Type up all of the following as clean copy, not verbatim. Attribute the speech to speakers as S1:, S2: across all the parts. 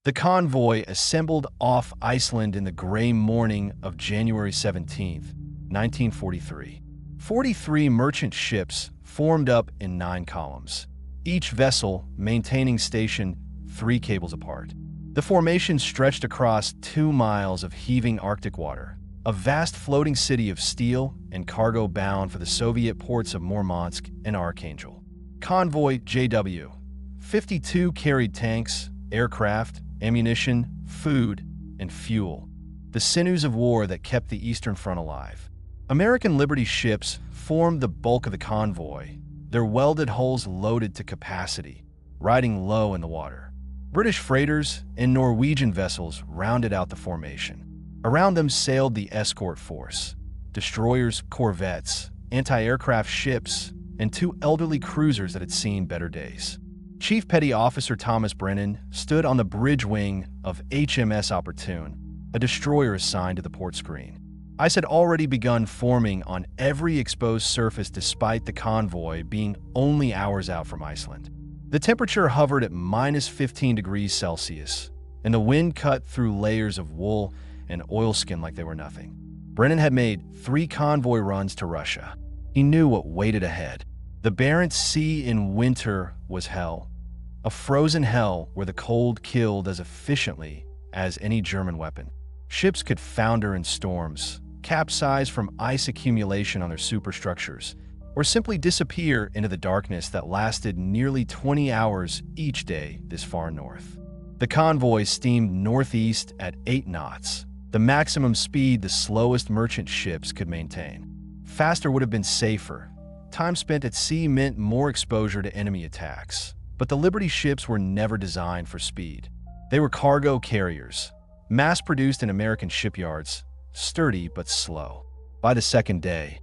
S1: The convoy assembled off Iceland in the gray morning of January 17, 1943. 43 merchant ships formed up in 9 columns, each vessel maintaining station 3 cables apart. The formation stretched across 2 miles of heaving Arctic water, a vast floating city of steel and cargo bound for the Soviet ports of Murmansk and Archangel. Convoy JW 52 carried tanks, aircraft, ammunition, food, and fuel, the sinews of war that kept the Eastern Front alive. American Liberty ships formed the bulk of the convoy, their welded hulls loaded to capacity, riding low in the water. British freighters and Norwegian vessels rounded out the formation. Around them sailed the escort force, destroyers, corvettes, anti-aircraft ships, and 2 elderly cruisers that had seen better days. Chief Petty Officer Thomas Brennan stood on the bridge wing of HMS Opportune, a destroyer assigned to the port screen. Ice had already begun forming on every exposed surface despite the convoy being only hours out from Iceland. The temperature hovered at -15 degrees Celsius, and the wind cut through layers of wool and oilskin like they were nothing. Brennan had made 3 convoy runs to Russia. He knew what waited ahead. The Barents Sea in winter was hell. A frozen hell where the cold killed as efficiently as any German weapon. Ships could founder in storms, capsize from ice accumulation on their superstructures, or simply disappear into the darkness that lasted nearly 20 hours each day this far north. The convoy steamed northeast at 8 knots, the maximum speed the slowest merchant ships could maintain. Faster would have been safer. Time spent at sea meant more exposure to enemy attacks. But the Liberty ships were never designed for speed. They were cargo carriers, mass-produced in American shipyards, sturdy but slow. By the second day,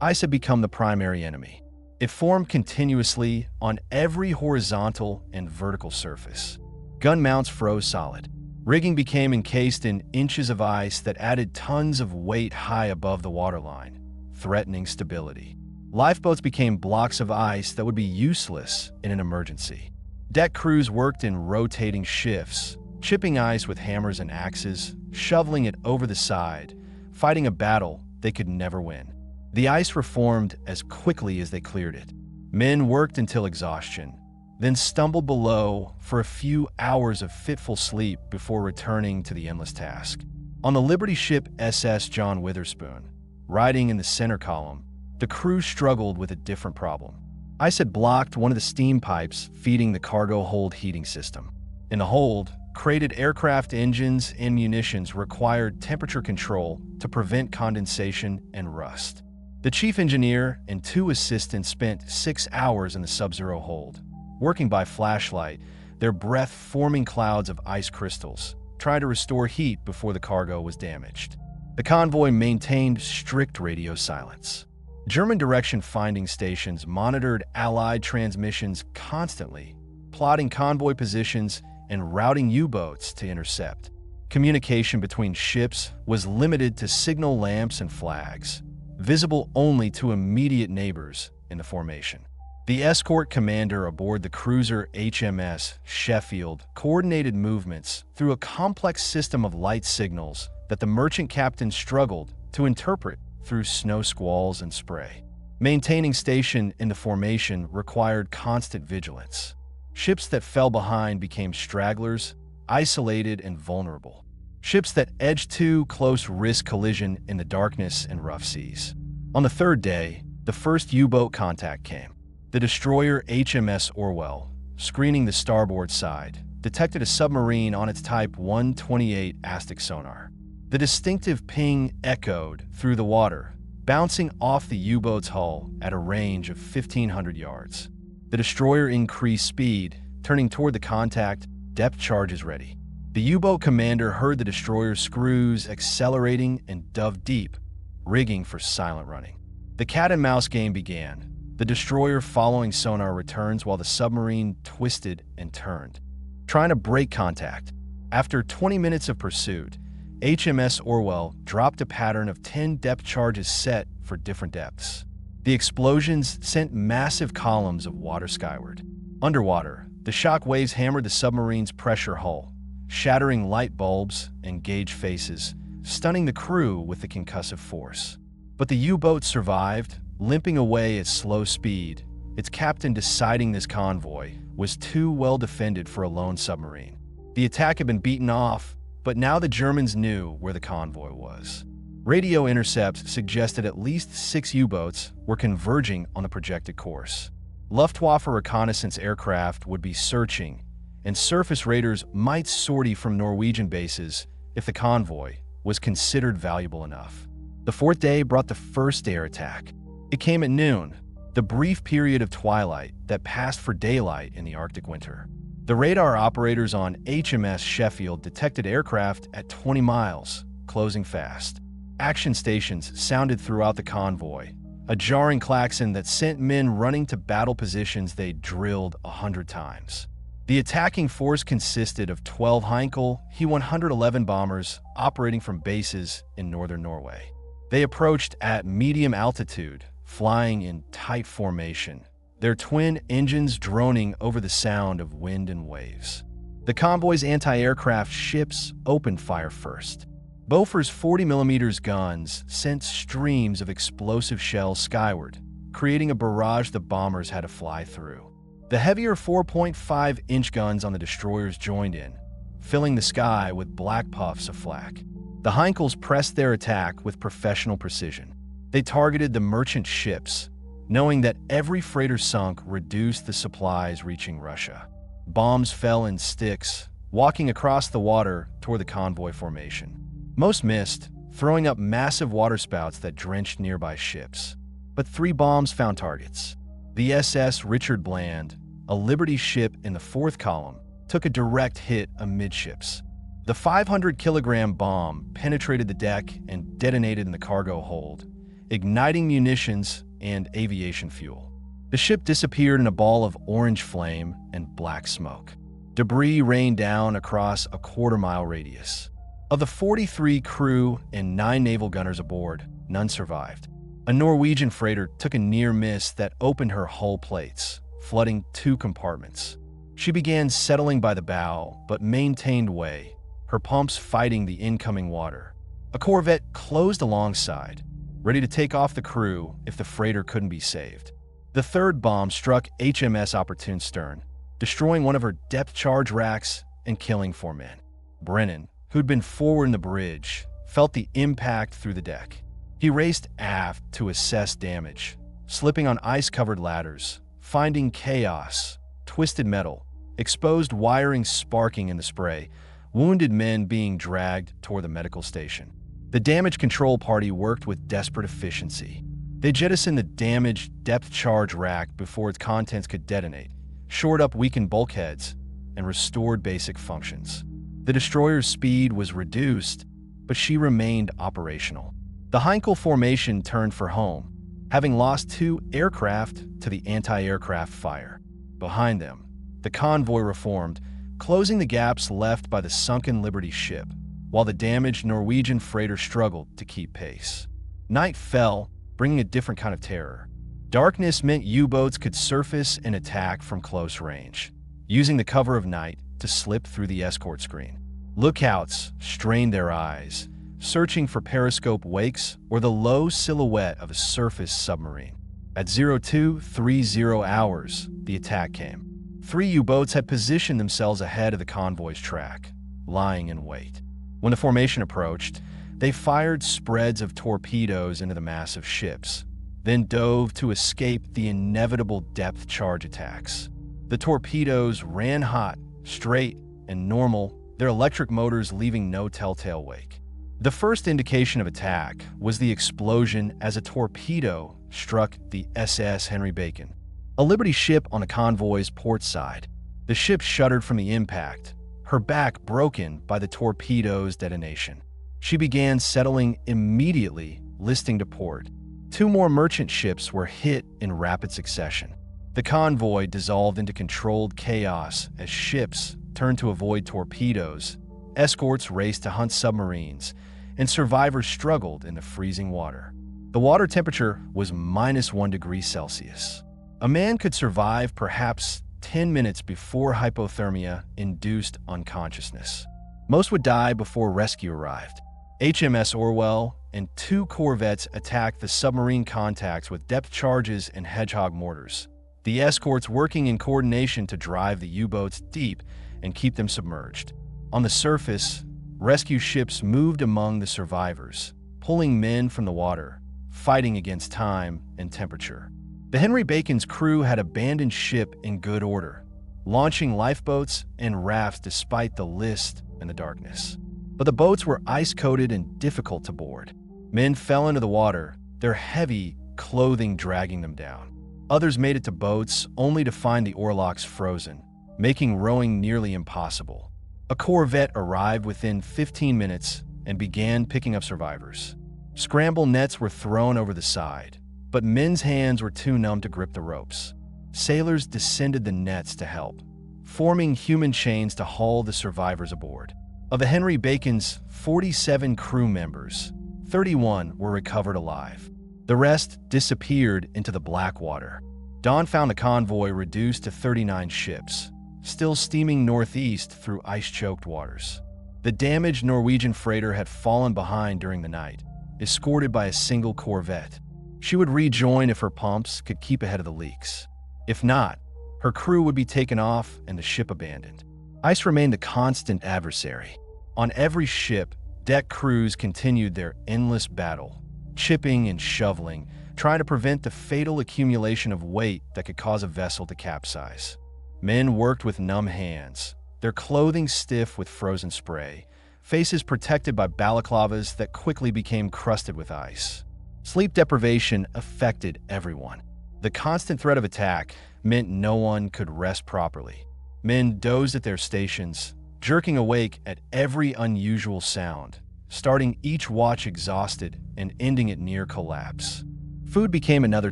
S1: ice had become the primary enemy. It formed continuously on every horizontal and vertical surface. Gun mounts froze solid. Rigging became encased in inches of ice that added tons of weight high above the waterline, threatening stability. Lifeboats became blocks of ice that would be useless in an emergency. Deck crews worked in rotating shifts, chipping ice with hammers and axes, shoveling it over the side, fighting a battle they could never win. The ice reformed as quickly as they cleared it. Men worked until exhaustion, then stumbled below for a few hours of fitful sleep before returning to the endless task. On the Liberty ship SS John Witherspoon, riding in the center column, the crew struggled with a different problem. Ice had blocked one of the steam pipes feeding the cargo hold heating system. In the hold, crated aircraft engines and munitions required temperature control to prevent condensation and rust. The chief engineer and 2 assistants spent 6 hours in the sub-zero hold, working by flashlight, their breath forming clouds of ice crystals, trying to restore heat before the cargo was damaged. The convoy maintained strict radio silence. German direction finding stations monitored Allied transmissions constantly, plotting convoy positions and routing U-boats to intercept. Communication between ships was limited to signal lamps and flags, visible only to immediate neighbors in the formation. The escort commander aboard the cruiser HMS Sheffield coordinated movements through a complex system of light signals that the merchant captain struggled to interpret through snow squalls and spray. Maintaining station in the formation required constant vigilance. Ships that fell behind became stragglers, isolated and vulnerable. Ships that edged too close risked collision in the darkness and rough seas. On the 3rd day, the first U-boat contact came. The destroyer HMS Orwell, screening the starboard side, detected a submarine on its Type 128 Aztec sonar. The distinctive ping echoed through the water, bouncing off the U-boat's hull at a range of 1,500 yards. The destroyer increased speed, turning toward the contact, depth charges ready. The U-boat commander heard the destroyer's screws accelerating and dove deep, rigging for silent running. The cat-and-mouse game began, the destroyer following sonar returns while the submarine twisted and turned, trying to break contact. After 20 minutes of pursuit, HMS Orwell dropped a pattern of 10 depth charges set for different depths. The explosions sent massive columns of water skyward. Underwater, the shock waves hammered the submarine's pressure hull, shattering light bulbs and gauge faces, stunning the crew with the concussive force. But the U-boat survived, limping away at slow speed, its captain deciding this convoy was too well defended for a lone submarine. The attack had been beaten off, but now the Germans knew where the convoy was. Radio intercepts suggested at least 6 U-boats were converging on the projected course. Luftwaffe reconnaissance aircraft would be searching, and surface raiders might sortie from Norwegian bases if the convoy was considered valuable enough. The fourth day brought the first air attack. It came at noon, the brief period of twilight that passed for daylight in the Arctic winter. The radar operators on HMS Sheffield detected aircraft at 20 miles, closing fast. Action stations sounded throughout the convoy, a jarring klaxon that sent men running to battle positions they'd drilled 100 times. The attacking force consisted of 12 Heinkel He-111 bombers operating from bases in northern Norway. They approached at medium altitude, flying in tight formation, their twin engines droning over the sound of wind and waves. The convoy's anti-aircraft ships opened fire first. Bofors 40mm guns sent streams of explosive shells skyward, creating a barrage the bombers had to fly through. The heavier 4.5-inch guns on the destroyers joined in, filling the sky with black puffs of flak. The Heinkels pressed their attack with professional precision. They targeted the merchant ships, knowing that every freighter sunk reduced the supplies reaching Russia. Bombs fell in sticks, walking across the water toward the convoy formation. Most missed, throwing up massive waterspouts that drenched nearby ships. But 3 bombs found targets. The SS Richard Bland, a Liberty ship in the 4th column, took a direct hit amidships. The 500-kilogram bomb penetrated the deck and detonated in the cargo hold, igniting munitions and aviation fuel. The ship disappeared in a ball of orange flame and black smoke. Debris rained down across a quarter-mile radius. Of the 43 crew and 9 naval gunners aboard, none survived. A Norwegian freighter took a near miss that opened her hull plates, flooding 2 compartments. She began settling by the bow, but maintained way, her pumps fighting the incoming water. A corvette closed alongside, ready to take off the crew if the freighter couldn't be saved. The 3rd bomb struck HMS Opportune stern, destroying one of her depth charge racks and killing 4 men. Brennan, who'd been forward in the bridge, felt the impact through the deck. He raced aft to assess damage, slipping on ice-covered ladders, finding chaos, twisted metal, exposed wiring sparking in the spray, wounded men being dragged toward the medical station. The damage control party worked with desperate efficiency. They jettisoned the damaged depth charge rack before its contents could detonate, shored up weakened bulkheads, and restored basic functions. The destroyer's speed was reduced, but she remained operational. The Heinkel formation turned for home, having lost 2 aircraft to the anti-aircraft fire. Behind them, the convoy reformed, closing the gaps left by the sunken Liberty ship, while the damaged Norwegian freighter struggled to keep pace. Night fell, bringing a different kind of terror. Darkness meant U-boats could surface and attack from close range, using the cover of night to slip through the escort screen. Lookouts strained their eyes, searching for periscope wakes or the low silhouette of a surface submarine. At 0230 hours, the attack came. 3 U-boats had positioned themselves ahead of the convoy's track, lying in wait. When the formation approached, they fired spreads of torpedoes into the massive ships, then dove to escape the inevitable depth charge attacks. The torpedoes ran hot, straight, and normal, their electric motors leaving no telltale wake. The first indication of attack was the explosion as a torpedo struck the SS Henry Bacon, a Liberty ship on the convoy's port side. The ship shuddered from the impact, her back broken by the torpedo's detonation. She began settling immediately, listing to port. 2 more merchant ships were hit in rapid succession. The convoy dissolved into controlled chaos as ships turned to avoid torpedoes, escorts raced to hunt submarines, and survivors struggled in the freezing water. The water temperature was -1 degree Celsius. A man could survive perhaps 10 minutes before hypothermia induced unconsciousness. Most would die before rescue arrived. HMS Orwell and 2 corvettes attacked the submarine contacts with depth charges and Hedgehog mortars, the escorts working in coordination to drive the U-boats deep and keep them submerged. On the surface, rescue ships moved among the survivors, pulling men from the water, fighting against time and temperature. The Henry Bacon's crew had abandoned ship in good order, launching lifeboats and rafts despite the list and the darkness. But the boats were ice-coated and difficult to board. Men fell into the water, their heavy clothing dragging them down. Others made it to boats only to find the oarlocks frozen, making rowing nearly impossible. A corvette arrived within 15 minutes and began picking up survivors. Scramble nets were thrown over the side, but men's hands were too numb to grip the ropes. Sailors descended the nets to help, forming human chains to haul the survivors aboard. Of the Henry Bacon's 47 crew members, 31 were recovered alive. The rest disappeared into the black water. Dawn found the convoy reduced to 39 ships, still steaming northeast through ice-choked waters. The damaged Norwegian freighter had fallen behind during the night, escorted by a single corvette. She would rejoin if her pumps could keep ahead of the leaks. If not, her crew would be taken off and the ship abandoned. Ice remained a constant adversary. On every ship, deck crews continued their endless battle, chipping and shoveling, trying to prevent the fatal accumulation of weight that could cause a vessel to capsize. Men worked with numb hands, their clothing stiff with frozen spray, faces protected by balaclavas that quickly became crusted with ice. Sleep deprivation affected everyone. The constant threat of attack meant no one could rest properly. Men dozed at their stations, jerking awake at every unusual sound, starting each watch exhausted and ending it near collapse. Food became another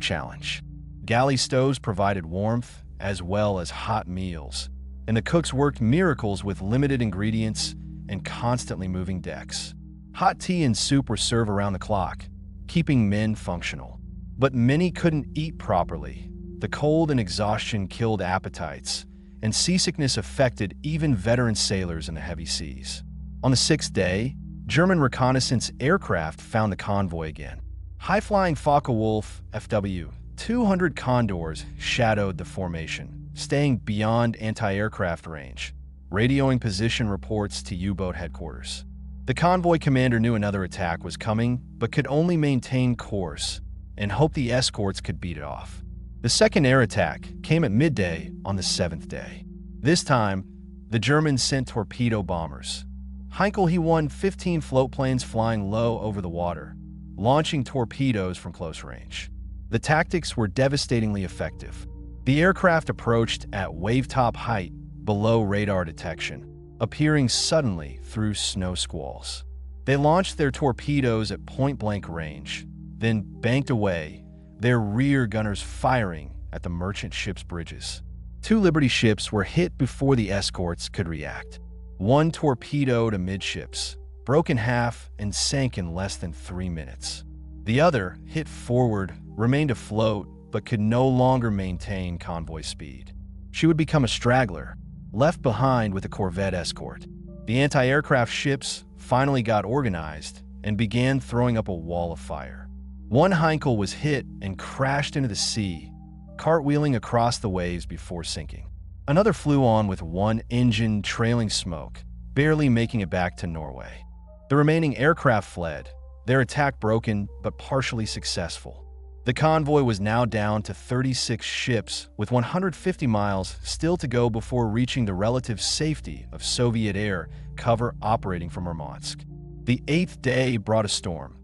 S1: challenge. Galley stoves provided warmth as well as hot meals, and the cooks worked miracles with limited ingredients and constantly moving decks. Hot tea and soup were served around the clock, keeping men functional. But many couldn't eat properly. The cold and exhaustion killed appetites, and seasickness affected even veteran sailors in the heavy seas. On the 6th day, German reconnaissance aircraft found the convoy again. High-flying Focke-Wulf FW-200 Condors shadowed the formation, staying beyond anti-aircraft range, radioing position reports to U-boat headquarters. The convoy commander knew another attack was coming, but could only maintain course and hope the escorts could beat it off. The second air attack came at midday on the 7th day. This time, the Germans sent torpedo bombers. Heinkel he won 15 float planes flying low over the water, launching torpedoes from close range. The tactics were devastatingly effective. The aircraft approached at wave-top height below radar detection, appearing suddenly through snow squalls. They launched their torpedoes at point-blank range, then banked away, their rear gunners firing at the merchant ship's bridges. 2 Liberty ships were hit before the escorts could react. One torpedoed amidships, broke in half, and sank in less than 3 minutes. The other, hit forward, remained afloat, but could no longer maintain convoy speed. She would become a straggler, left behind with a corvette escort. The anti-aircraft ships finally got organized and began throwing up a wall of fire. One Heinkel was hit and crashed into the sea, cartwheeling across the waves before sinking. Another flew on with one engine trailing smoke, barely making it back to Norway. The remaining aircraft fled, their attack broken but partially successful. The convoy was now down to 36 ships with 150 miles still to go before reaching the relative safety of Soviet air cover operating from Murmansk. The 8th day brought a storm.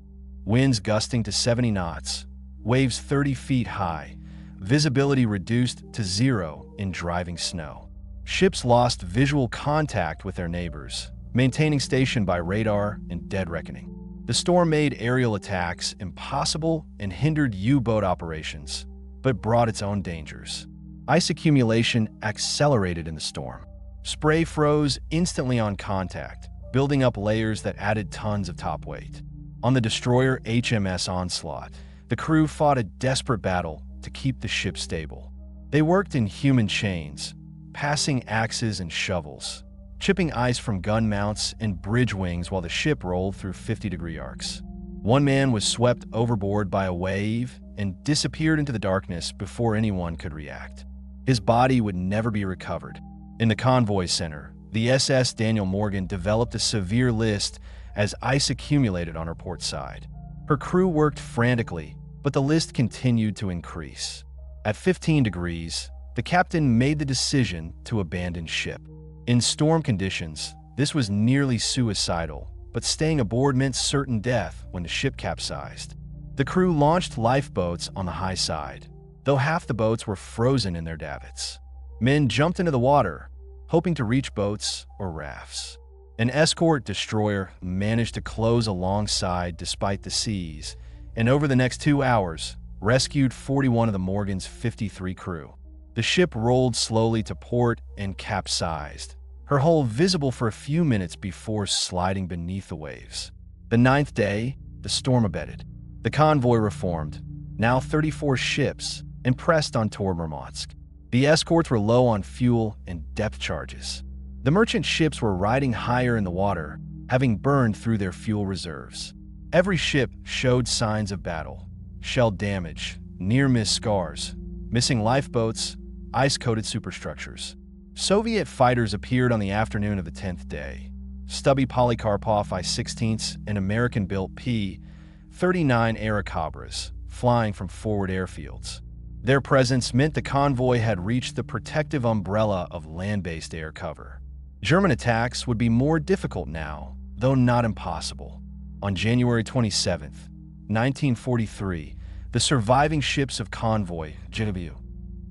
S1: Winds gusting to 70 knots, waves 30 feet high, visibility reduced to 0 in driving snow. Ships lost visual contact with their neighbors, maintaining station by radar and dead reckoning. The storm made aerial attacks impossible and hindered U-boat operations, but brought its own dangers. Ice accumulation accelerated in the storm. Spray froze instantly on contact, building up layers that added tons of top weight. On the destroyer HMS Onslaught, the crew fought a desperate battle to keep the ship stable. They worked in human chains, passing axes and shovels, chipping ice from gun mounts and bridge wings while the ship rolled through 50-degree arcs. One man was swept overboard by a wave and disappeared into the darkness before anyone could react. His body would never be recovered. In the convoy center, the SS Daniel Morgan developed a severe list as ice accumulated on her port side. Her crew worked frantically, but the list continued to increase. At 15 degrees, the captain made the decision to abandon ship. In storm conditions, this was nearly suicidal, but staying aboard meant certain death when the ship capsized. The crew launched lifeboats on the high side, though half the boats were frozen in their davits. Men jumped into the water, hoping to reach boats or rafts. An escort destroyer managed to close alongside despite the seas, and over the next 2 hours, rescued 41 of the Morgan's 53 crew. The ship rolled slowly to port and capsized, her hull visible for a few minutes before sliding beneath the waves. The 9th day, the storm abated. The convoy reformed, now 34 ships, and pressed on toward Murmansk. The escorts were low on fuel and depth charges. The merchant ships were riding higher in the water, having burned through their fuel reserves. Every ship showed signs of battle: shell damage, near-miss scars, missing lifeboats, ice-coated superstructures. Soviet fighters appeared on the afternoon of the 10th day. Stubby Polikarpov I-16s and American-built P-39 Airacobras, flying from forward airfields. Their presence meant the convoy had reached the protective umbrella of land-based air cover. German attacks would be more difficult now, though not impossible. On January 27, 1943, the surviving ships of Convoy, GW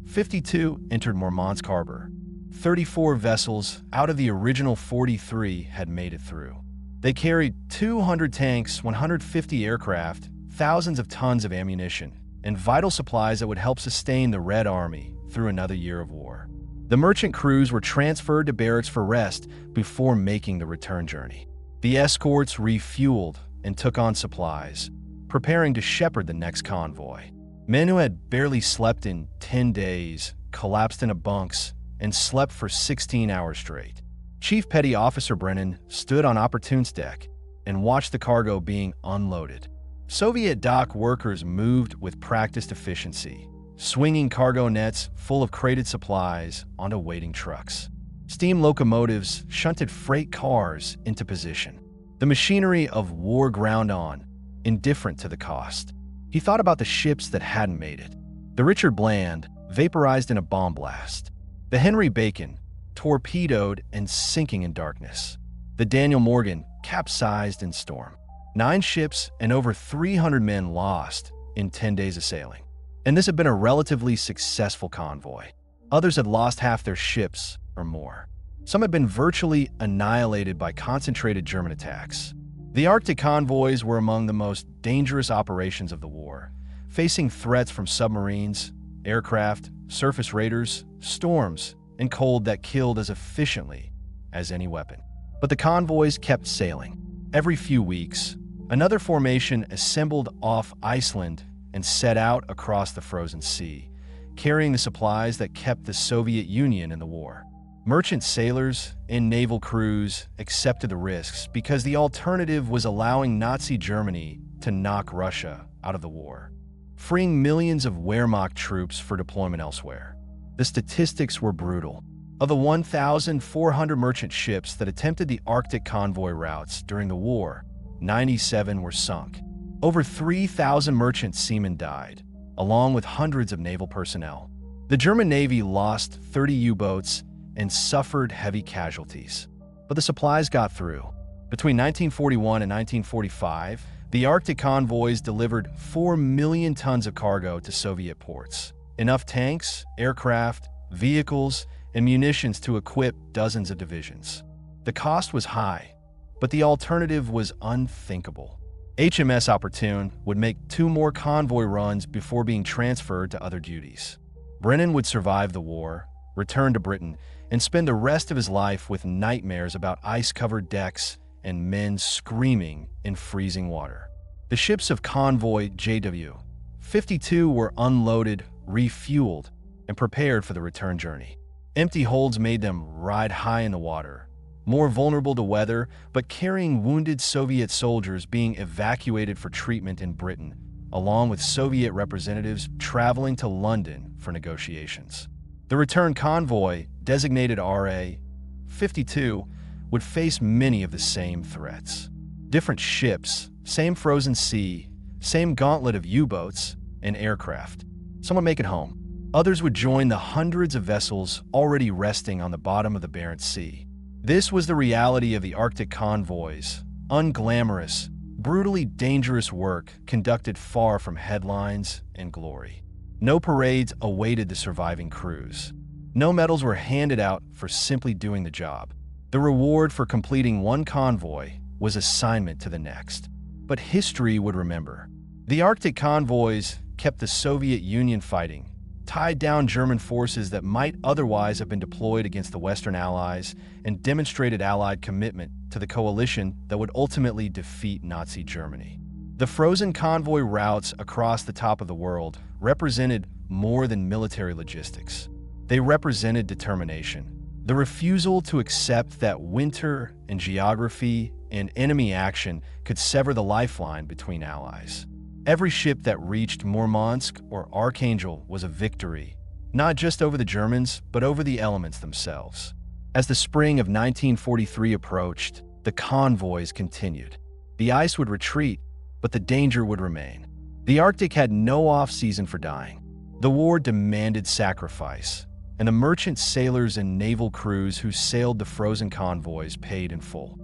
S1: 52, entered Murmansk harbor. 34 vessels out of the original 43 had made it through. They carried 200 tanks, 150 aircraft, thousands of tons of ammunition, and vital supplies that would help sustain the Red Army through another year of war. The merchant crews were transferred to barracks for rest before making the return journey. The escorts refueled and took on supplies, preparing to shepherd the next convoy. Men who had barely slept in 10 days collapsed into bunks and slept for 16 hours straight. Chief Petty Officer Brennan stood on Opportune's deck and watched the cargo being unloaded. Soviet dock workers moved with practiced efficiency, swinging cargo nets full of crated supplies onto waiting trucks. Steam locomotives shunted freight cars into position. The machinery of war ground on, indifferent to the cost. He thought about the ships that hadn't made it. The Richard Bland, vaporized in a bomb blast. The Henry Bacon, torpedoed and sinking in darkness. The Daniel Morgan, capsized in storm. 9 ships and over 300 men lost in 10 days of sailing. And this had been a relatively successful convoy. Others had lost half their ships or more. Some had been virtually annihilated by concentrated German attacks. The Arctic convoys were among the most dangerous operations of the war, facing threats from submarines, aircraft, surface raiders, storms, and cold that killed as efficiently as any weapon. But the convoys kept sailing. Every few weeks, another formation assembled off Iceland and set out across the frozen sea, carrying the supplies that kept the Soviet Union in the war. Merchant sailors and naval crews accepted the risks because the alternative was allowing Nazi Germany to knock Russia out of the war, freeing millions of Wehrmacht troops for deployment elsewhere. The statistics were brutal. Of the 1,400 merchant ships that attempted the Arctic convoy routes during the war, 97 were sunk. Over 3,000 merchant seamen died, along with hundreds of naval personnel. The German Navy lost 30 U-boats and suffered heavy casualties. But the supplies got through. Between 1941 and 1945, the Arctic convoys delivered 4 million tons of cargo to Soviet ports. Enough tanks, aircraft, vehicles, and munitions to equip dozens of divisions. The cost was high, but the alternative was unthinkable. HMS Opportune would make 2 more convoy runs before being transferred to other duties. Brennan would survive the war, return to Britain, and spend the rest of his life with nightmares about ice-covered decks and men screaming in freezing water. The ships of Convoy JW 52 were unloaded, refueled, and prepared for the return journey. Empty holds made them ride high in the water, more vulnerable to weather, but carrying wounded Soviet soldiers being evacuated for treatment in Britain, along with Soviet representatives traveling to London for negotiations. The return convoy, designated RA-52, would face many of the same threats. Different ships, same frozen sea, same gauntlet of U-boats and aircraft. Some would make it home. Others would join the hundreds of vessels already resting on the bottom of the Barents Sea. This was the reality of the Arctic convoys, unglamorous, brutally dangerous work conducted far from headlines and glory. No parades awaited the surviving crews. No medals were handed out for simply doing the job. The reward for completing one convoy was assignment to the next. But history would remember. The Arctic convoys kept the Soviet Union fighting, tied down German forces that might otherwise have been deployed against the Western Allies, and demonstrated Allied commitment to the coalition that would ultimately defeat Nazi Germany. The frozen convoy routes across the top of the world represented more than military logistics. They represented determination. The refusal to accept that winter and geography and enemy action could sever the lifeline between allies. Every ship that reached Murmansk or Archangel was a victory, not just over the Germans, but over the elements themselves. As the spring of 1943 approached, the convoys continued. The ice would retreat, but the danger would remain. The Arctic had no off-season for dying. The war demanded sacrifice, and the merchant sailors and naval crews who sailed the frozen convoys paid in full.